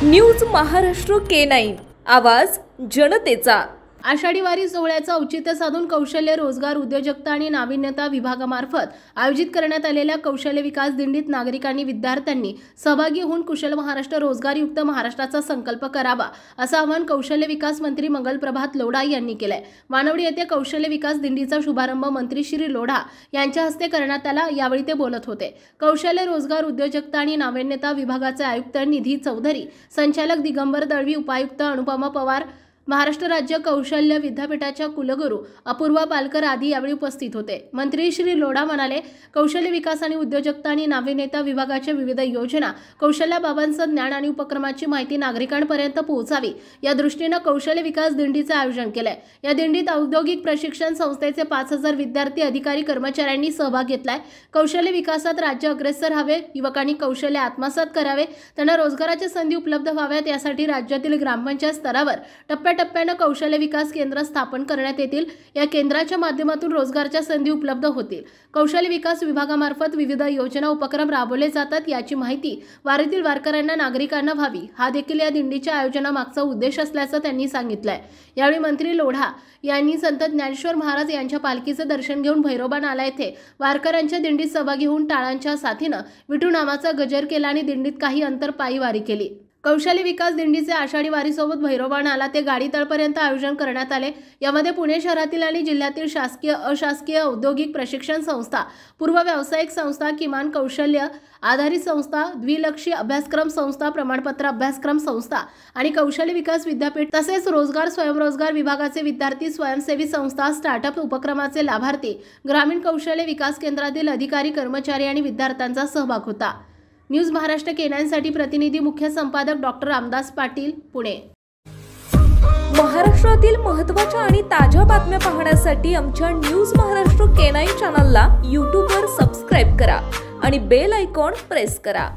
News Maharashtra K9 आवाज जनतेचा। आषाढी वारी सोहळ्याचं औचित्य साधून कौशल्य रोजगार उद्योजकता आणि नाविन्यता विभागामार्फत आयोजित करण्यात आलेल्या कौशल्य विकास दिंडीत नागरिकांनी विद्यार्थ्यांनी सहभागी होऊन कुशल महाराष्ट्र रोजगारयुक्त महाराष्ट्राचा संकल्प करावा असं आवाहन कौशल्य विकास मंत्री मंगलप्रभात लोढा यांनी केलंय। मानवडी येथे कौशल्य विकास दिंडीचा शुभारंभ मंत्री श्री लोढा यांच्या हस्ते करण्यात आला। यावेळी ते बोलत होते। कौशल्य रोजगार उद्योजकता आणि नाविन्यता विभागाचे आयुक्त निधी चौधरी, संचालक दिगंबर दळवी, उपायुक्त अनुपमा पवार, महाराष्ट्र राज्य कौशल्य विद्यापीठाच्या कुलगुरू अपूर्वा पालकर आदी यावेळी उपस्थित होते। मंत्री श्री लोढा म्हणाले, कौशल्य विकास आणि उद्योजकता आणि नाविन्यता विभागाच्या विविध योजना, कौशल्याबाबतचं ज्ञान आणि उपक्रमाची माहिती नागरिकांपर्यंत पोहोचावी या दृष्टीने कौशल्य विकास दिंडीचे आयोजन केले। या दिंडीत औद्योगिक प्रशिक्षण संस्थेचे 5000 विद्यार्थी, अधिकारी, कर्मचाऱ्यांनी सहभाग घेतलाय। कौशल्य विकासात राज्य अग्रेसर हवे, युवकांनी कौशल्य आत्मसात करावे, त्यांना रोजगाराच्या संधी उपलब्ध व्हाव्यात यासाठी राज्यातील ग्रामपंचायत स्तरावर टप्प्याटप्प्याने कौशल्य विकास केंद्र स्थापन करण्यात येतील। या केंद्राच्या माध्यमातून रोजगाराच्या संधी उपलब्ध होतील। कौशल्य विकास विभागामार्फत विविध योजना उपक्रम राबवले जातात याची माहिती वारीतील वारकऱ्यांना, नागरिकांना व्हावी हा देखील या दिंडीच्या आयोजनामागचा उद्देश असल्याचं त्यांनी सांगितलंय। यावेळी मंत्री लोढा यांनी संत ज्ञानेश्वर महाराज यांच्या पालखीचं दर्शन घेऊन भैरोबा नाला येथे वारकऱ्यांच्या दिंडीत सहभागी होऊन टाळांच्या साथीने विठू नामाचा गजर केला आणि दिंडीत काही अंतर पायी वारी केली। कौशल्य विकास दिंडीचे आषाढी वारीसोबत भैरोबा नाला ते गाडीतळपर्यंत आयोजन करण्यात आले। यामध्ये पुणे शहरातील आणि जिल्ह्यातील शासकीय, अशासकीय, औद्योगिक प्रशिक्षण संस्था, पूर्व व्यावसायिक संस्था, किमान कौशल्य आधारित संस्था, द्विलक्षी अभ्यासक्रम संस्था, प्रमाणपत्र अभ्यासक्रम संस्था आणि कौशल्य विकास विद्यापीठ तसेच रोजगार स्वयंरोजगार विभागाचे विद्यार्थी, स्वयंसेवी संस्था, स्टार्टअप उपक्रमाचे लाभार्थी, ग्रामीण कौशल्य विकास केंद्रातील अधिकारी, कर्मचारी आणि विद्यार्थ्यांचा सहभाग होता। न्यूज महाराष्ट्र K9 साठी प्रतिनिधी मुख्य संपादक डॉक्टर रामदास पाटील, पुणे। महाराष्ट्रातील महत्त्वाच्या आणि ताज्या बातम्या पाहण्यासाठी आमच्या न्यूज महाराष्ट्र K9 चॅनलला YouTube वर सबस्क्राइब करा आणि बेल आयकॉन प्रेस करा।